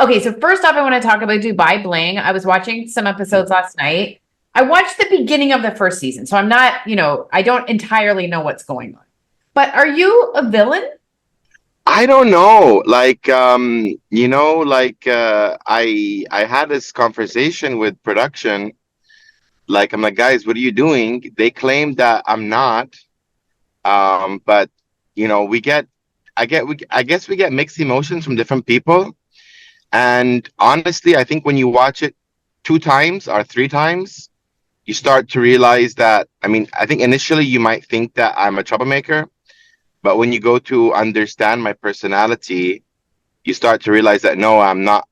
Okay, so first off, I want to talk about Dubai Bling. I was watching some episodes last night. I watched the beginning of the first season, so I'm not, I don't entirely know what's going on. But are you a villain? I don't know. I had this conversation with production. Like, I'm like, guys, what are you doing? They claim that I'm not. But we get, I guess we get mixed emotions from different people. And honestly, I think when you watch it two times or three times, you start to realize that, I mean, I think initially you might think that I'm a troublemaker, but when you go to understand my personality, you start to realize that no, I'm not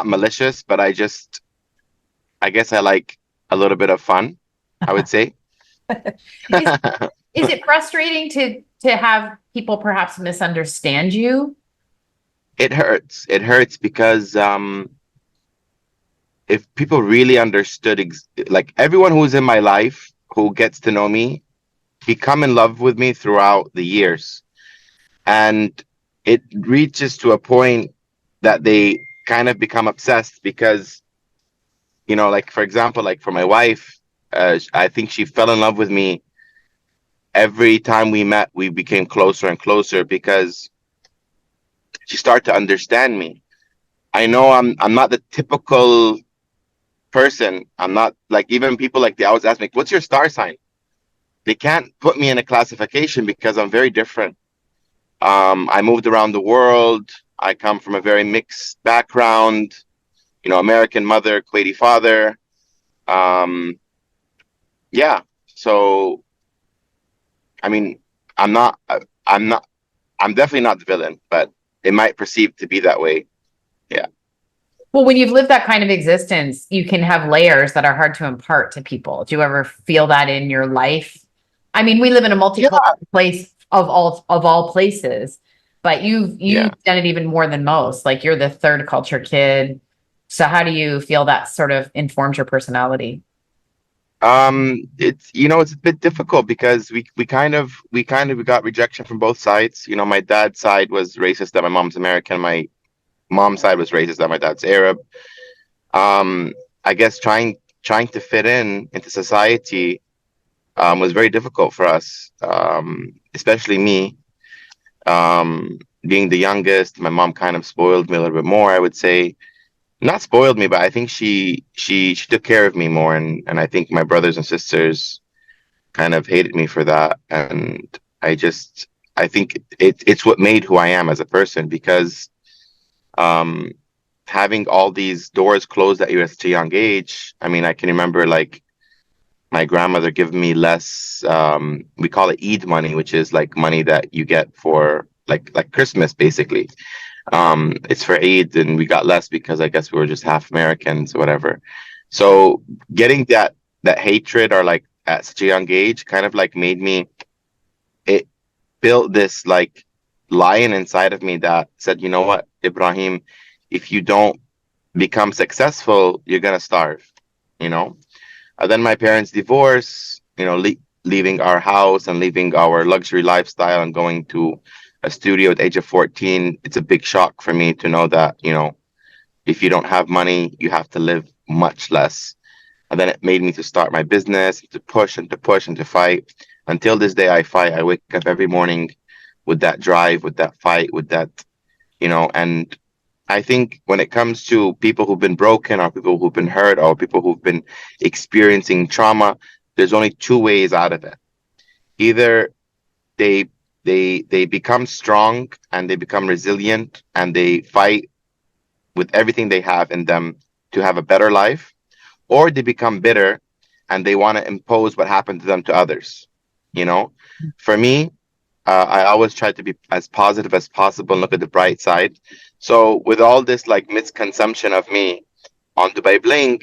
malicious, but I guess I like a little bit of fun, I would say. Is is it frustrating to have people perhaps misunderstand you? It hurts. It hurts because if people really understood like everyone who's in my life who gets to know me become in love with me throughout the years, and it reaches to a point that they kind of become obsessed because like for example, like for my wife, I think she fell in love with me every time we met. We became closer and closer because she started to understand me. I know I'm not the typical person. I'm not like, even people, like, they always ask me, what's your star sign? They can't put me in a classification because I'm very different. I moved around the world. I come from a very mixed background, American mother, Kuwaiti father. Um, yeah. So, I mean, I'm not, I'm not, I'm definitely not the villain, but it might perceive to be that way. Yeah. Well, when you've lived that kind of existence, you can have layers that are hard to impart to people. Do you ever feel that in your life? I mean, we live in a Yeah. multicultural place of all places, but you've Yeah. done it even more than most. Like you're the third culture kid. So how do you feel that sort of informs your personality? It's a bit difficult because we got rejection from both sides. My dad's side was racist that my mom's American. My mom's side was racist that my dad's Arab. Um, I guess trying to fit in into society was very difficult for us, especially me. Being the youngest, my mom kind of spoiled me a little bit more, I would say. Not spoiled me, but I think she took care of me more, and I think my brothers and sisters kind of hated me for that. And I think it's what made who I am as a person because um having all these doors closed at you at such a young age. I mean, I can remember like my grandmother giving me less, we call it Eid money, which is like money that you get for like Christmas basically. It's for Eid, and we got less because I guess we were just half Americans or whatever. So getting that hatred or like at such a young age kind of like made me, it built this like lion inside of me that said, you know what, Ebraheem, if you don't become successful, you're gonna starve, you know? Then my parents divorced, leaving our house and leaving our luxury lifestyle and going to a studio at the age of 14. It's a big shock for me to know that, if you don't have money, you have to live much less. And then it made me to start my business, to push and to push and to fight. Until this day, I fight. I wake up every morning with that drive, with that fight, with that, and I think when it comes to people who've been broken or people who've been hurt or people who've been experiencing trauma, there's only two ways out of it. Either they they become strong and they become resilient and they fight with everything they have in them to have a better life, or they become bitter and they want to impose what happened to them to others. You know, for me, I always try to be as positive as possible and look at the bright side. So with all this like misconception of me on Dubai Bling,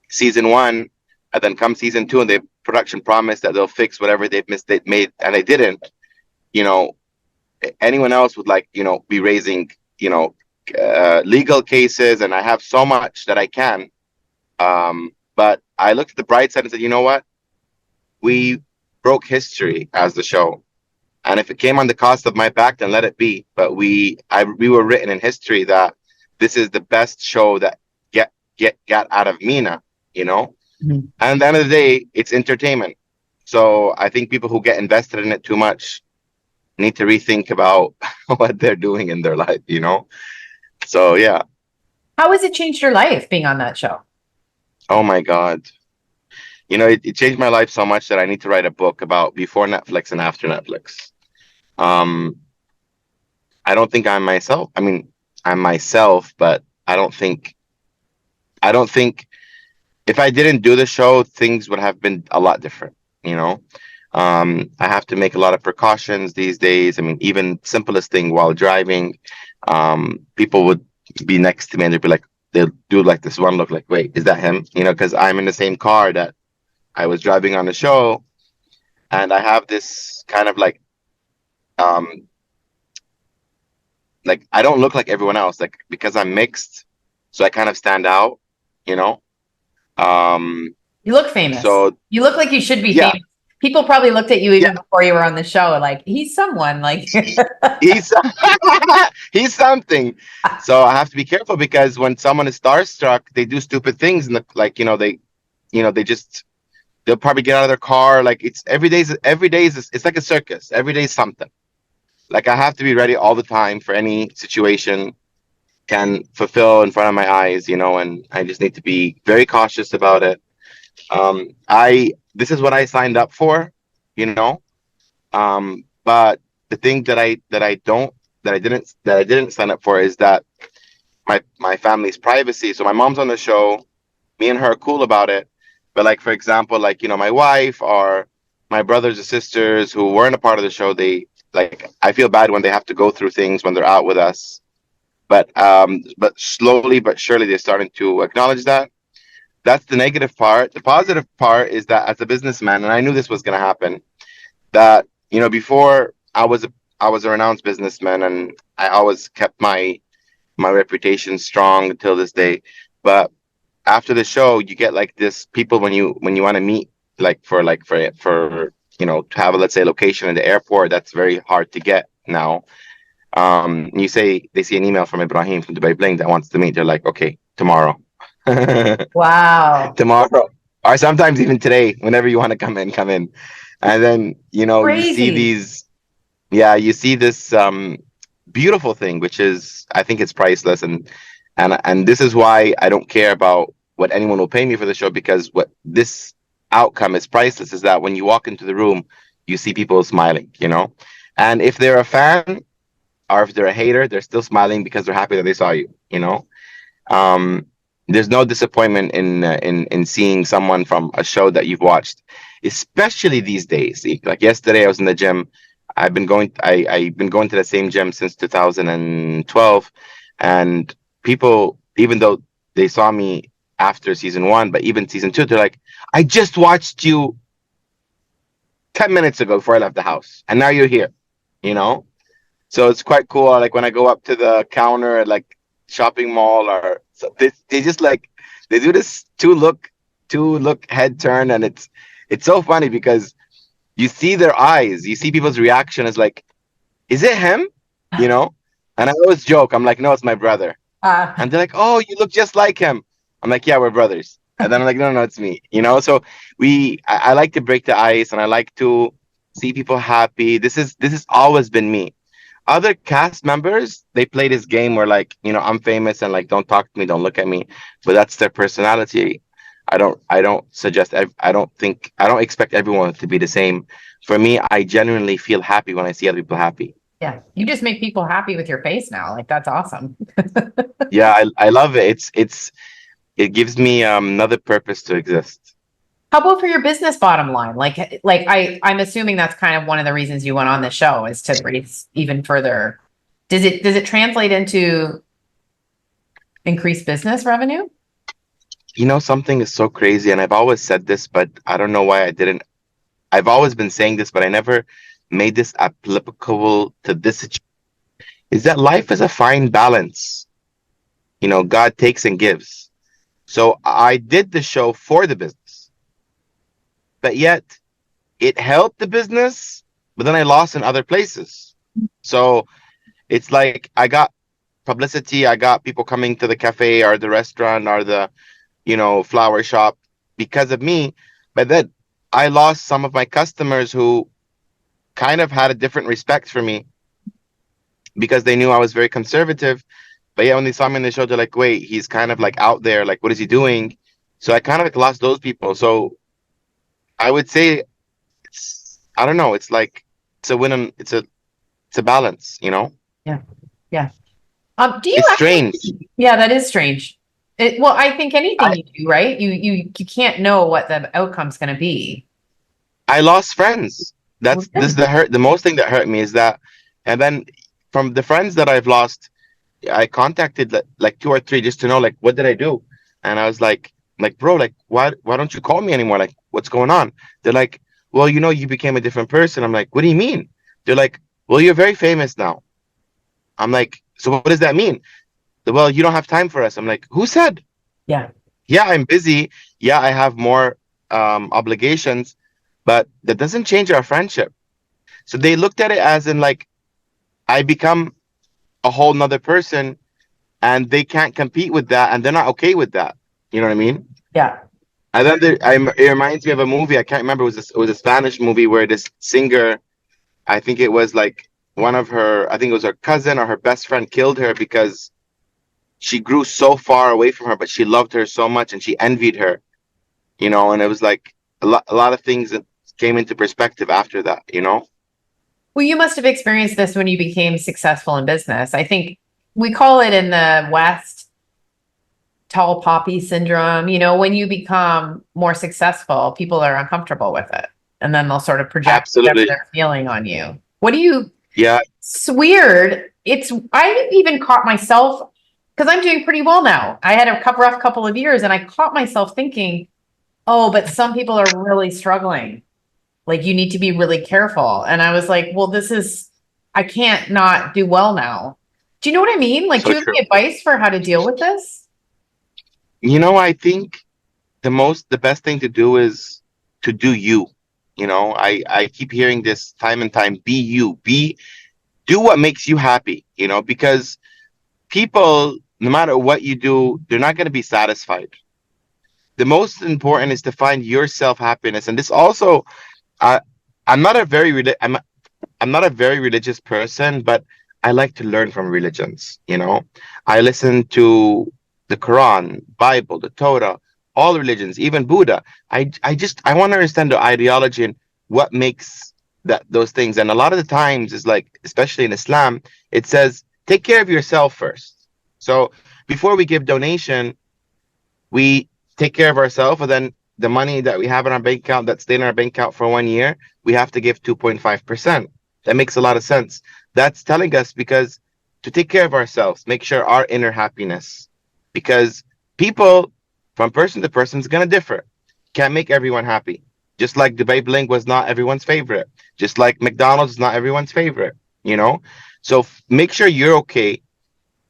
season one, and then come season two, and the production promised that they'll fix whatever they made, and they didn't. You know, anyone else would like be raising legal cases, and I have so much that I can. But I looked at the bright side and said, you know what? We broke history as the show. And if it came on the cost of my back, then let it be. But we were written in history that this is the best show that got out of Mina, you know. Mhm. And at the end of the day, it's entertainment. So I think people who get invested in it too much need to rethink about what they're doing in their life, you know. So yeah. How has it changed your life being on that show? Oh my God. You know, it changed my life so much that I need to write a book about before Netflix and after Netflix. Um, I don't think I'm myself. I mean, I'm myself, but I don't think if I didn't do the show, things would have been a lot different, you know. I have to make a lot of precautions these days. I mean, even simplest thing while driving, people would be next to me and they'd be like, they'll do like this one look like, wait, is that him? You know, because I'm in the same car that I was driving on the show, and I have this kind of um, like I don't look like everyone else, like because I'm mixed, so I kind of stand out, you know. Um, You look famous. so You look like you should be yeah, famous. People probably looked at you yeah, even before you were on the show, like he's someone. Like, he's he's something. So I have to be careful because when someone is starstruck, they do stupid things, and like they just they'll probably get out of their car. Like it's every day is it's like a circus. Every day is something. Like I have to be ready all the time for any situation can fulfill in front of my eyes, you know, and I just need to be very cautious about it. I This is what I signed up for, you know. But the thing that I didn't sign up for is that my family's privacy. So my mom's on the show, me and her are cool about it. But like for example, like my wife or my brothers and sisters who weren't a part of the show, they like I feel bad when they have to go through things when they're out with us. But slowly but surely they're starting to acknowledge that. That's the negative part. The positive part is that as a businessman, and I knew this was going to happen, that before I was a renowned businessman, and I always kept my reputation strong until this day. But after the show, you get like this people when you want to meet, to have a, let's say, location in the airport. That's very hard to get now. You say they see an email from Ebraheem from Dubai Bling that wants to meet. They're like, okay, tomorrow. wow, Tomorrow, or sometimes even today, whenever you want to come in, come in. And then you see crazy. these, yeah, you see this beautiful thing, which is, I think it's priceless. And this is why I don't care about what anyone will pay me for the show, because what this outcome is priceless is that when you walk into the room, you see people smiling, and if they're a fan or if they're a hater, they're still smiling because they're happy that they saw you. um, there's no disappointment in seeing someone from a show that you've watched, especially these days. Like yesterday, I was in the gym. I've been going to the same gym since 2012, and people, even though they saw me after season one, but even season two, they're like, "I just watched you 10 minutes ago before I left the house, and now you're here." You know, so it's quite cool. Like when I go up to the counter at like shopping mall, or so they just like they do this two look head turn, and it's so funny because you see their eyes, you see people's reaction is like, is it him? You know? And I always joke, I'm like, no, it's my brother. Uh, And they're like, oh, you look just like him. I'm like, yeah, we're brothers. And then I'm like, no, no, it's me. So I like to break the ice, and I like to see people happy. This has always been me. Other cast members, they play this game where, like, I'm famous and like, don't talk to me, don't look at me, but that's their personality. I don't suggest, I don't expect everyone to be the same. For me, I genuinely feel happy when I see other people happy. yeah, you just make people happy with your face now. Like that's awesome. Yeah, I love it. It gives me another purpose to exist. How about for your business bottom line? Like I'm assuming that's kind of one of the reasons you went on the show is to raise even further. Does it translate into increased business revenue? Something is so crazy, and I've always said this, but I don't know why I didn't. I've always been saying this, but I never made this applicable to this situation. Is that life is a fine balance. God takes and gives. So I did the show for the business, but yet it helped the business, but then I lost in other places. So it's like I got publicity. I got people coming to the cafe or the restaurant or the, flower shop because of me. But then I lost some of my customers who kind of had a different respect for me because they knew I was very conservative. But yeah, when they saw me in the show, they're like, wait, he's kind of like out there. Like, what is he doing? So I kind of like lost those people. So I would say I don't know. It's like it's a win and it's a balance. Yeah. Yeah. Do you It's actually? strange. Yeah, that is strange. Well, I think I anything you do, right? You can't know what the outcome's going to be. I lost friends. Well, This is good. the most thing that hurt me is that, and then from the friends that I've lost, I contacted like two or three just to know like what did I do, and I was like bro, like why don't you call me anymore? Like what's going on? They're like, well, you became a different person. I'm like, what do you mean? They're like, well, you're very famous now. I'm like, so what does that mean? Well, you don't have time for us. I'm like, who said? Yeah. Yeah, I'm busy. Yeah, I have more obligations, but that doesn't change our friendship. So they looked at it as in like I become a whole nother person and they can't compete with that and they're not okay with that. You know what I mean? Yeah. And then it reminds me of a movie. I can't remember. It was a Spanish movie where this singer, I think it was like one of her, I think it was her cousin or her best friend killed her because she grew so far away from her, but she loved her so much and she envied her. And it was like a lot of things that came into perspective after that. Well, you must have experienced this when you became successful in business. I think we call it in the West tall poppy syndrome. When you become more succccessful, people are uncomfortable with it. And then they'll sort of project whatever Absolutely. they're feeling on you. What do you, Yeah, it's weird. I even caught myself because I'm doing pretty well now. I had a rough couple of years and I caught myself thinking, oh, but some people are really struggling. Like you need to be really careful. And I was like, well, I can't not do well now. Do you know what I mean? Like, do so you have true. any advice for how to deal with this? I think the best thing to do is to do you. I keep hearing this time and time, be you, do what makes you happy, because people, no matter what you do, they're not going to be satisfied. The most important is to find your self happiness. And this also, I, I'm not a very, I'm not a very religious person, but I like to learn from religions. I listen to the Quran, Bible, the Torah, all religions, even Buddha. I want to understand the ideology and what makes those things. And a lot of the times is like, especially in Islam, it says take care of yourself first. So before we give donation, we take care of ourselves, and then the money that we have in our bank account that stayed in our bank account for 1 year, we have to give 2.5%. That makes a lot of sense. That's telling us because to take care of ourselves, make sure our inner happiness, because people from person to person is going to differ. Can't make everyone happy. Just like Dubai Bling was not everyone's favorite. Just like McDonald's is not everyone's favorite. So make sure you're okay.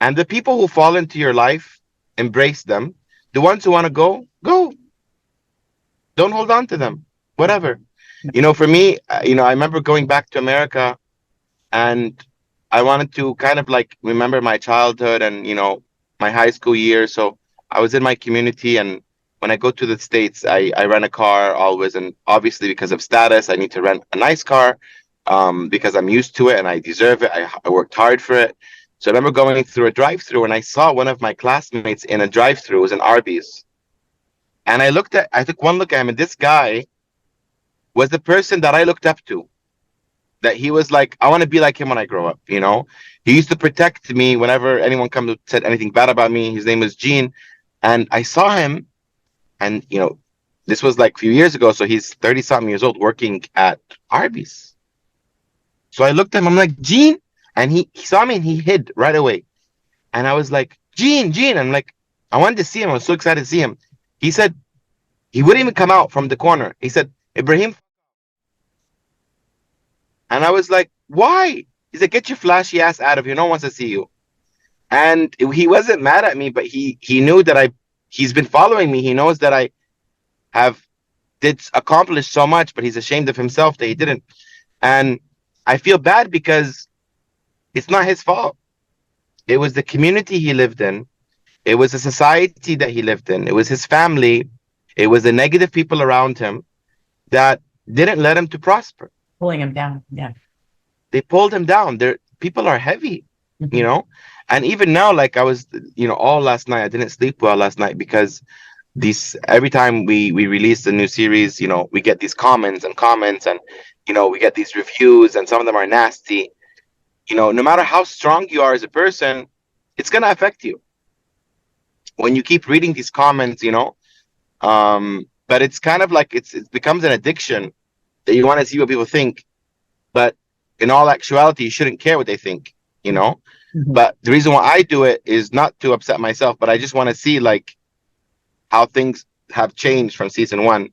And the people who fall into your life, embrace them. The ones who want to go, go. Don't hold on to them. Whatever. For me, I remember going back to America and I wanted to kind of like remember my childhood and, my high school years. So I was in my community, and when I go to the States, I rent a car always. And obviously, because of status, I need to rent a nice car because I'm used to it and I deserve it. I worked hard for it. So I remember going through a drive-through and I saw one of my classmates in a drive-through. It was an Arby's. And I took one look at him, and this guy was the person that I looked up to. That he was like, I want to be like him when I grow up. He used to protect me whenever anyone come to said anything bad about me. His name was Gene. And I saw him, and this was like a few years ago, so he's 30 something years old working at Arby's. So I looked at him, I'm like, Gene, and he saw me and he hid right away. And I was like, Gene, Gene. I'm like, I wanted to see him. I was so excited to see him. He said he wouldn't even come out from the corner. He said, Ibrahim. And I was like, why? He said, get your flashy ass out of here. No one wants to see you. And he wasn't mad at me, but he knew that he's been following me. He knows that I have did accomplish so much, but he's ashamed of himself that he didn't. And I feel bad because it's not his fault. It was the community he lived in. It was the society that he lived in. It was his family. It was the negative people around him that didn't let him to prosper. Pulling him down. Yeah. They pulled him down. Their people are heavy, you Mhm. know. And even now, like I was, all last night, I didn't sleep well last night because these every time we release a new series, we get these comments and we get these reviews and some of them are nasty. No matter how strong you are as a person, it's gonna affect you when you keep reading these comments. But it's kind of like it becomes an addiction that you want to see what people think, but in all actuality, you shouldn't care what they think. You know. Mhm. But the reason why I do it is not to upset myself, but I just want to see like how things have changed from season one.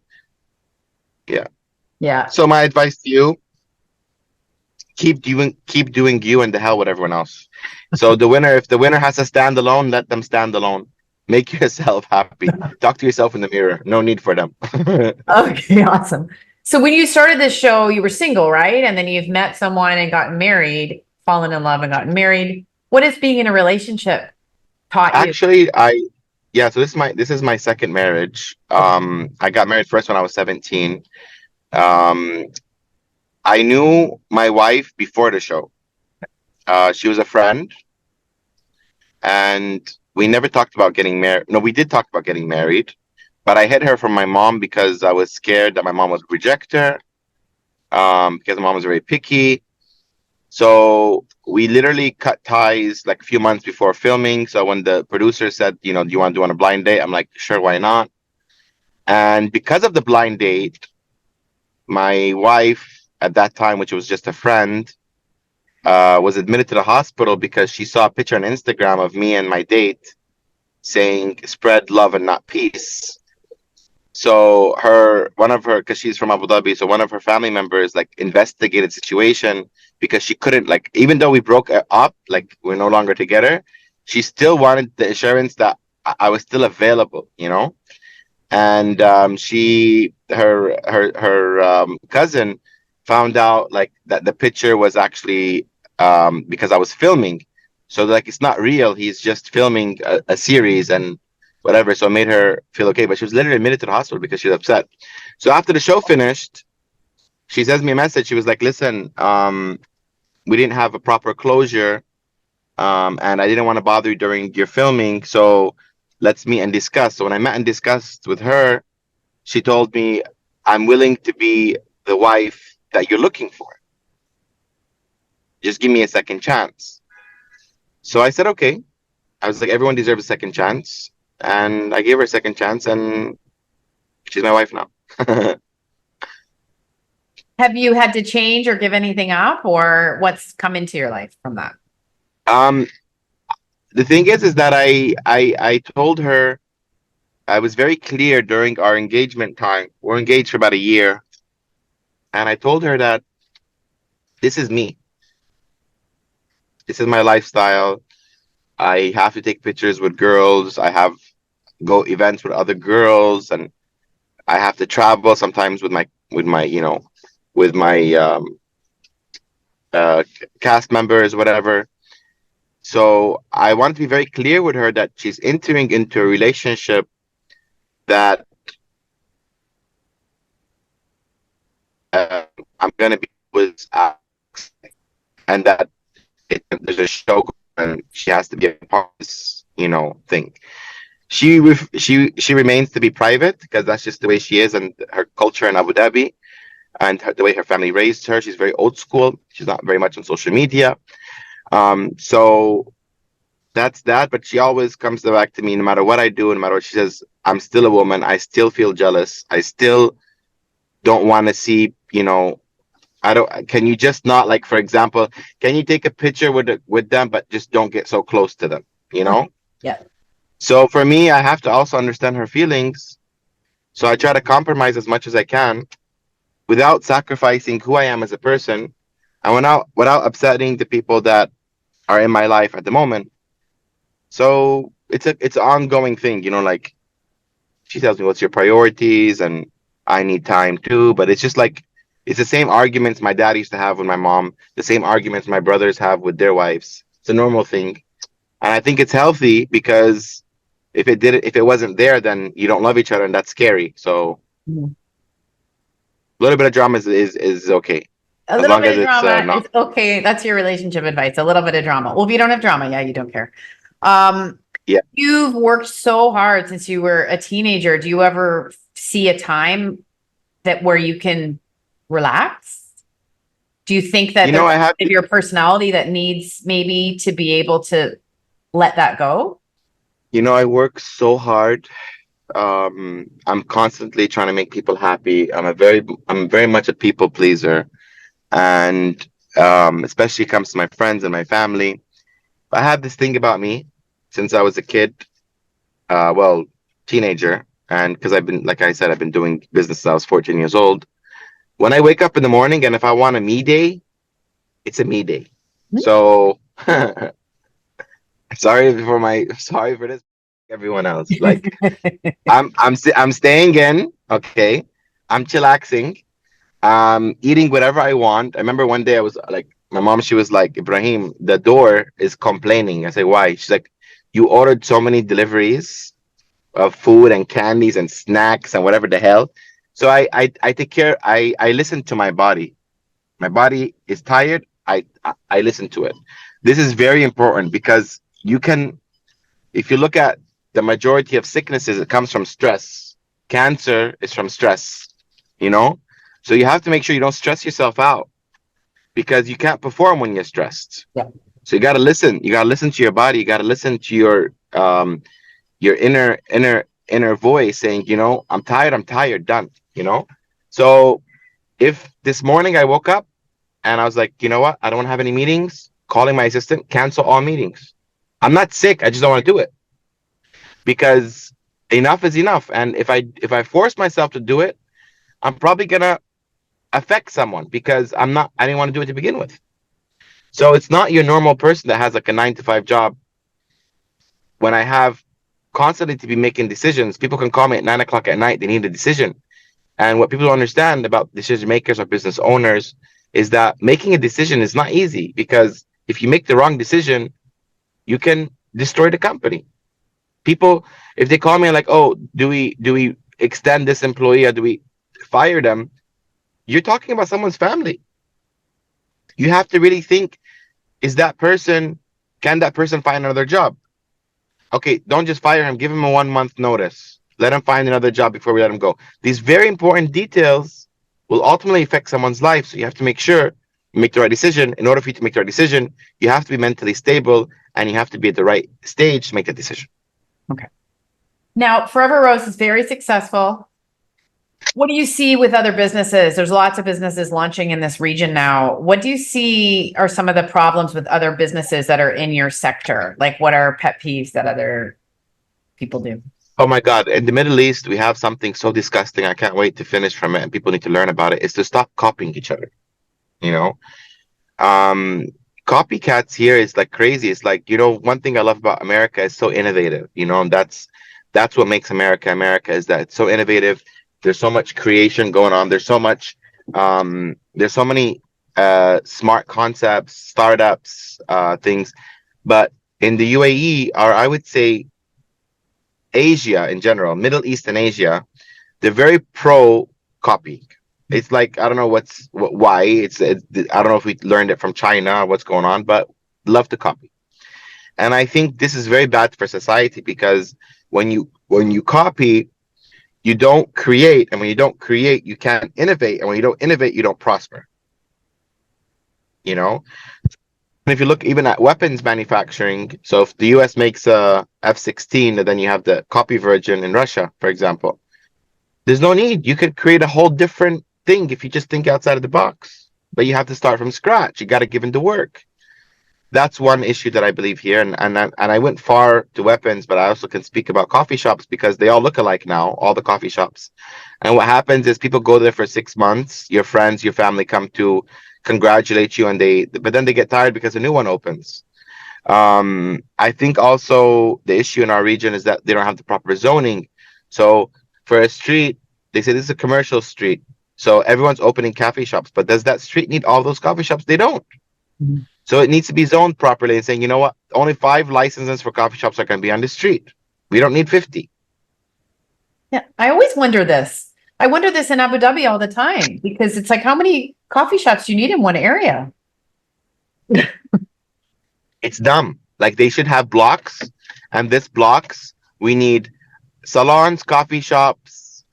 Yeah. Yeah. So my advice to you: keep doing you, and the hell with everyone else. So if the winner has to stand alone, let them stand alone. Make yourself happy. Talk to yourself in the mirror. No need for them. Okay, awesome. So when you started this show, you were single, right? And then you've met someone and gotten married, fallen in love and gotten married. What has being in a relationship taught you? Actually, yeah. So this is my second marriage. Okay. I got married first when I was 17. Um, I knew my wife before the show. She was a friend, and we never talked about getting married. No, we did talk about getting married, but I hid her from my mom because I was scared that my mom would reject her. Because my mom was very picky. So we literally cut ties like a few months before filming. So when the producer said, do you want to do on a blind date? I'm like, sure, why not? And because of the blind date, my wife at that time, which was just a friend, was admitted to the hospital because she saw a picture on Instagram of me and my date saying spread love and not peace. So because she's from Abu Dhabi, so one of her family members like investigated situation because she couldn't, like, even though we broke up, like we're no longer together, she still wanted the assurance that I was still available. And her cousin found out like that the picture was actually because I was filming, so like it's not real, he's just filming a series and whatever. So it made her feel okay, but she was literally admitted to the hospital because she was upset. So after the show finished, she sends me a message. She was like, listen, we didn't have a proper closure, and I didn't want to bother you during your filming, so let's meet and discuss. So when I met and discussed with her, she told me, I'm willing to be the wife that you're looking for. Just give me a second chance. So I said, okay. I was like, everyone deserves a second chance. And I gave her a second chance, and she's my wife now. Have you had to change or give anything up, or what's come into your life from that? um, the thing is that I told her, I was very clear during our engagement time. We're engaged for about a year. And I told her that this is me. This is my lifestyle. I have to take pictures with girls. I have go events with other girls, and I have to travel sometimes with my cast members, whatever. So I want to be very clear with her that she's entering into a relationship that I'm gonna be with, and that there's a show and she has to be a part of this, thing. She remains to be private because that's just the way she is and her culture in Abu Dhabi, and the way her family raised her. She's very old school. She's not very much on social media. So that's that. But she always comes back to me no matter what I do, no matter what she says. I'm still a woman. I still feel jealous. I still don't want to see. I don't. Can you just not, like, for example, can you take a picture with them, but just don't get so close to them? You know. Okay. Yeah. So for me, I have to also understand her feelings. So I try to compromise as much as I can without sacrificing who I am as a person, and without upsetting the people that are in my life at the moment. So it's an ongoing thing, like she tells me what's your priorities, and I need time too. But it's just like it's the same arguments my dad used to have with my mom, the same arguments my brothers have with their wives. It's a normal thing. And I think it's healthy because if it wasn't there, then you don't love each other, and that's scary. So Mhm. a little bit of drama is okay, A as little long bit as of it's drama not. is okay. That's your relationship advice. A little bit of drama. Well, if you don't have drama, yeah, you don't care. Um, Yeah, you've worked so hard since you were a teenager. Do you ever see a time that where you can relax? Do you think that there's I part have of your personality that needs maybe to be able to let that go? I work so hard. I'm constantly trying to make people happy. I'm very much a people pleaser, and especially comes to my friends and my family. I have this thing about me since I was a kid, well, teenager, and because like I said, I've been doing business since I was 14 years old. When I wake up in the morning, and if I want a me day, it's a me day. So sorry for this, everyone else. Like I'm staying in, okay. I'm chillaxing. Eating whatever I want. I remember one day I was like, my mom, she was like, Ibrahim, the door is complaining. I say, why? She's like, you ordered so many deliveries of food and candies and snacks and whatever the hell. So I take care. I listen to my body. My body is tired. I listen to it. This is very important because if you look at the majority of sicknesses, it comes from stress. Cancer is from stress, you know? So you have to make sure you don't stress yourself out because you can't perform when you're stressed. Yeah. So you got to listen. You got to listen to your body. You got to listen to your inner voice saying, I'm tired. I'm tired. Done. So if this morning I woke up and I was like, you know what? I don't want to have any meetings. Calling my assistant, cancel all meetings. I'm not sick. I just don't want to do it because enough is enough. And if I force myself to do it, I'm probably gonna affect someone because I didn't want to do it to begin with. So it's not your normal person that has like a 9 to 5 job. When I have constantly to be making decisions, people can call me at 9 o'clock at night. They need a decision. And what people don't understand about decision makers or business owners is that making a decision is not easy because if you make the wrong decision, you can destroy the company. People, if they call me like, oh, do we extend this employee or do we fire them? You're talking about someone's family. You have to really think, can that person find another job? Okay, don't just fire him, give him a 1 month notice. Let him find another job before we let him go. These very important details will ultimately affect someone's life. So you have to make sure you make the right decision. In order for you to make the right decision, you have to be mentally stable and you have to be at the right stage to make that decision. Okay. Now, Forever Rose is very successful. What do you see with other businesses? There's lots of businesses launching in this region now. What do you see are some of the problems with other businesses that are in your sector? Like, what are pet peeves that other people do? Oh my God. In the Middle East, we have something so disgusting. I can't wait to finish from it and people need to learn about it. Is to stop copying each other. You know, um, copycats here is like crazy. It's like, one thing I love about America is so innovative, and that's what makes America America is that it's so innovative. There's so much creation going on. There's so many smart concepts, startups, things. But in the UAE, or I would say Asia in general, Middle East and Asia, they're very pro copying. It's like I don't know why I don't know if we learned it from China or what's going on, but love to copy. And I think this is very bad for society because when you copy, you don't create, and when you don't create, you can't innovate, and when you don't innovate, you don't prosper. You know, and if you look even at weapons manufacturing, so if the U.S. makes a F-16, and then you have the copy version in Russia, for example, there's no need. You could create a whole different thing if you just think outside of the box. But you have to start from scratch. You got to give into work. That's one issue that I believe here. And I went far to weapons, but I also can speak about coffee shops because they all look alike now, all the coffee shops. And what happens is people go there for 6 months. Your friends, your family come to congratulate you, but then they get tired because a new one opens. I think also the issue in our region is that they don't have the proper zoning. So for a street, they say this is a commercial street. So everyone's opening coffee shops, but does that street need all those coffee shops? They don't. So it needs to be zoned properly and saying, you know what, only 5 licenses for coffee shops are going to be on the street. We don't need 50. Yeah, I always wonder this. I wonder this in Abu Dhabi all the time because it's like, how many coffee shops do you need in one area? It's dumb. Like they should have blocks, and this blocks we need salons, coffee shops,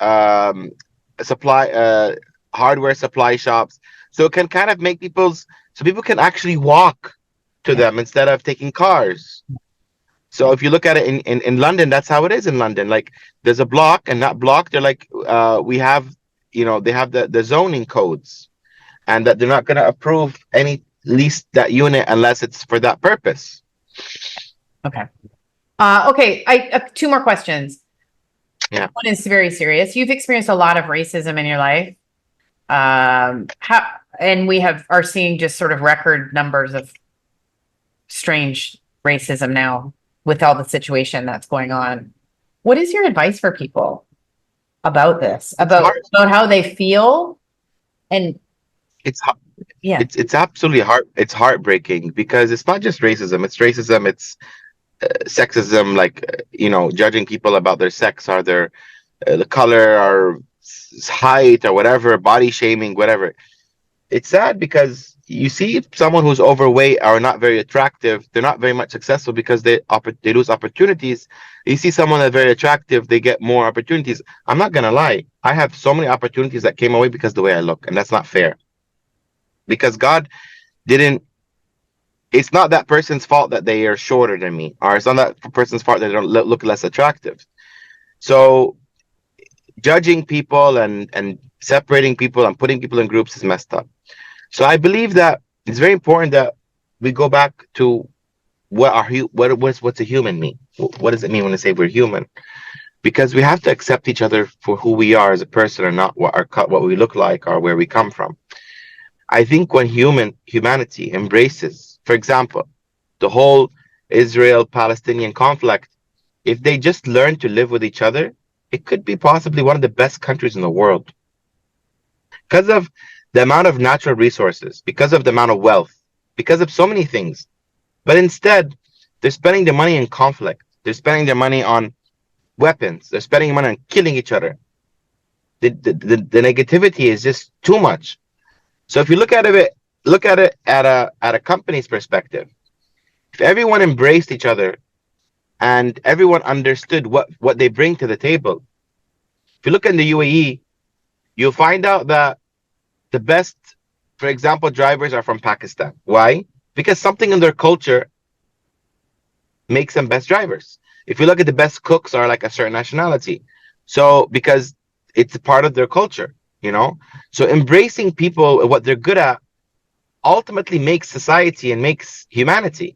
supply, hardware supply shops, so it can kind of make so people can actually walk to Yeah. them instead of taking cars. So if you look at it in London, that's how it is in London. Like there's a block, and that block, they're like, we have, they have the zoning codes, and that they're not going to approve any lease that unit unless it's for that purpose. Okay. Okay. I two more questions. Yeah. One is very serious. You've experienced a lot of racism in your life. How, and we are seeing just sort of record numbers of strange racism now with all the situation that's going on. What is your advice for people about this, It's hard. about how they feel? And It's yeah, it's absolutely it's heartbreaking because it's not just racism. It's racism. It's sexism. Like judging people about their sex or their the color or height or whatever, body shaming, whatever. It's sad because you see someone who's overweight or not very attractive, they're not very much successful because they lose opportunities. You see someone that's very attractive, they get more opportunities. I'm not gonna lie, I have so many opportunities that came away because of the way I look, and that's not fair. Because God didn't. It's not that person's fault that they are shorter than me, or it's not that person's fault that they don't look less attractive. So judging people and separating people and putting people in groups is messed up. So I believe that it's very important that we go back to what's a human mean? What does it mean when I say we're human? Because we have to accept each other for who we are as a person and not what we look like or where we come from. I think when humanity embraces, for example, the whole Israel-Palestinian conflict, if they just learn to live with each other, it could be possibly one of the best countries in the world because of the amount of natural resources, because of the amount of wealth, because of so many things. But instead, they're spending their money in conflict. They're spending their money on weapons. They're spending money on killing each other. The negativity is just too much. So if you look at it at a company's perspective, if everyone embraced each other and everyone understood what they bring to the table, if you look in the UAE, you'll find out that the best, for example, drivers are from Pakistan. Why? Because something in their culture makes them best drivers. If you look at the best cooks are like a certain nationality. So because it's a part of their culture. So embracing people what they're good at ultimately makes society and makes humanity.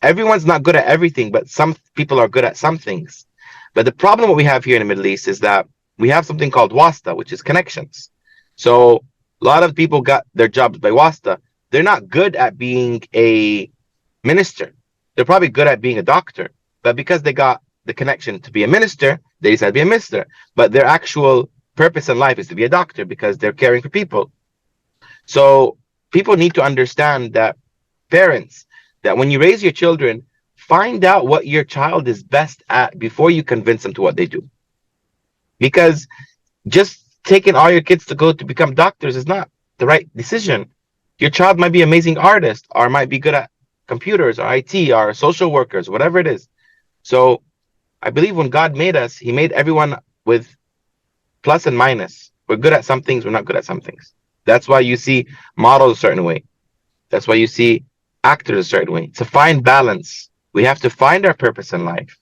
Everyone's not good at everything, but some people are good at some things. But the problem what we have here in the Middle East is that we have something called wasta, which is connections. So a lot of people got their jobs by wasta. They're not good at being a minister. They're probably good at being a doctor, but because they got the connection to be a minister, they decided to be a minister. But their actual purpose in life is to be a doctor because they're caring for people. So people need to understand that parents, that when you raise your children, find out what your child is best at before you convince them to what they do. Because just taking all your kids to go to become doctors is not the right decision. Your child might be an amazing artist or might be good at computers or IT or social workers, whatever it is. So I believe when God made us, he made everyone with plus and minus. We're good at some things, we're not good at some things. That's why you see models a certain way. That's why you see actors a certain way. To find balance, we have to find our purpose in life.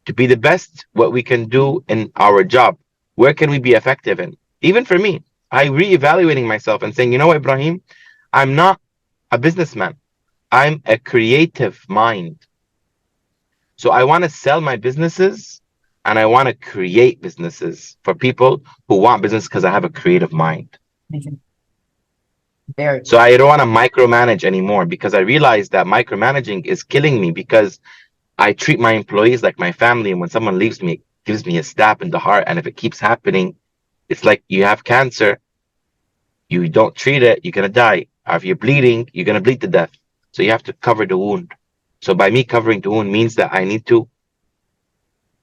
To be the best what we can do in our job. Where can we be effective in? Even for me, I reevaluating myself and saying, you know what, Ibrahim, I'm not a businessman. I'm a creative mind. So I want to sell my businesses and I want to create businesses for people who want business because I have a creative mind. very. So I don't want to micromanage anymore because I realize that micromanaging is killing me because I treat my employees like my family. And when someone leaves me, it gives me a stab in the heart. And if it keeps happening, it's like you have cancer, you don't treat it, you're going to die. If you're bleeding, you're going to bleed to death. So you have to cover the wound. So by me covering the wound means that I need to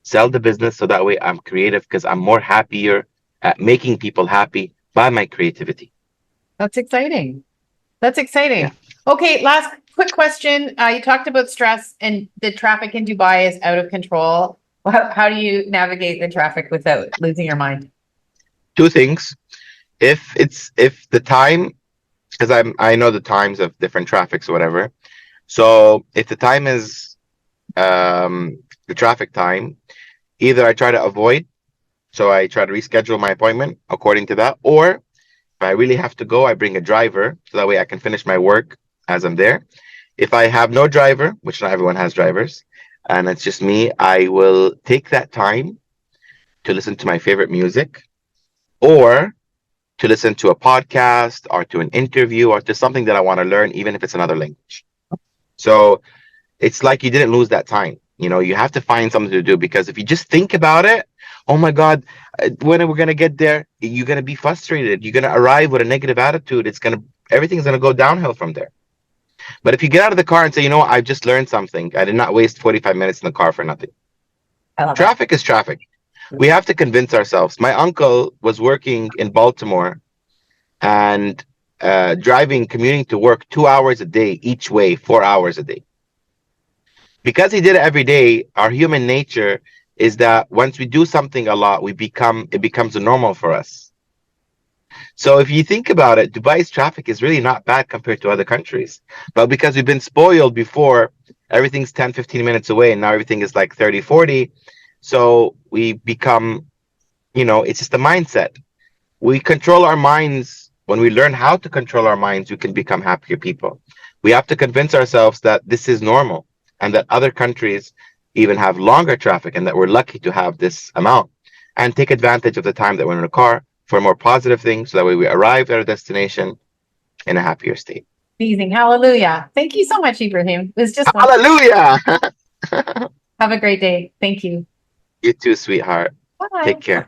sell the business so that way I'm creative because I'm more happier at making people happy by my creativity. That's exciting. That's Yeah. exciting. Okay, last quick question. You talked about stress and the traffic in Dubai is out of control. How do you navigate the traffic without losing your mind? Two things. If the time, because I know the times of different traffics or whatever. So if the time is the traffic time, either I try to avoid, so I try to reschedule my appointment according to that, or if I really have to go, I bring a driver so that way I can finish my work as I'm there. If I have no driver, which not everyone has drivers, and it's just me, I will take that time to listen to my favorite music or to listen to a podcast or to an interview or to something that I want to learn, even if it's another language. So it's like you didn't lose that time. You know, you have to find something to do because if you just think about it, oh my God, when are we going to get there? You're going to be frustrated. You're going to arrive with a negative attitude. Everything's going to go downhill from there. But if you get out of the car and say, you know what, I've just learned something. I did not waste 45 minutes in the car for nothing. I love it. Traffic is traffic. We have to convince ourselves. My uncle was working in Baltimore and commuting to work 2 hours a day each way, 4 hours a day. Because he did it every day, our human nature is that once we do something a lot, it becomes a normal for us. So if you think about it, Dubai's traffic is really not bad compared to other countries. But because we've been spoiled before, everything's 10, 15 minutes away, and now everything is like 30, 40. So we become, it's just a mindset. We control our minds. When we learn how to control our minds, we can become happier people. We have to convince ourselves that this is normal and that other countries even have longer traffic and that we're lucky to have this amount and take advantage of the time that we're in a car for a more positive thing so that way we arrive at our destination in a happier state. Amazing. Hallelujah. Thank you so much, Ebraheem. It was just wonderful. Hallelujah! Have a great day. Thank you. You too, sweetheart. Bye. Take care.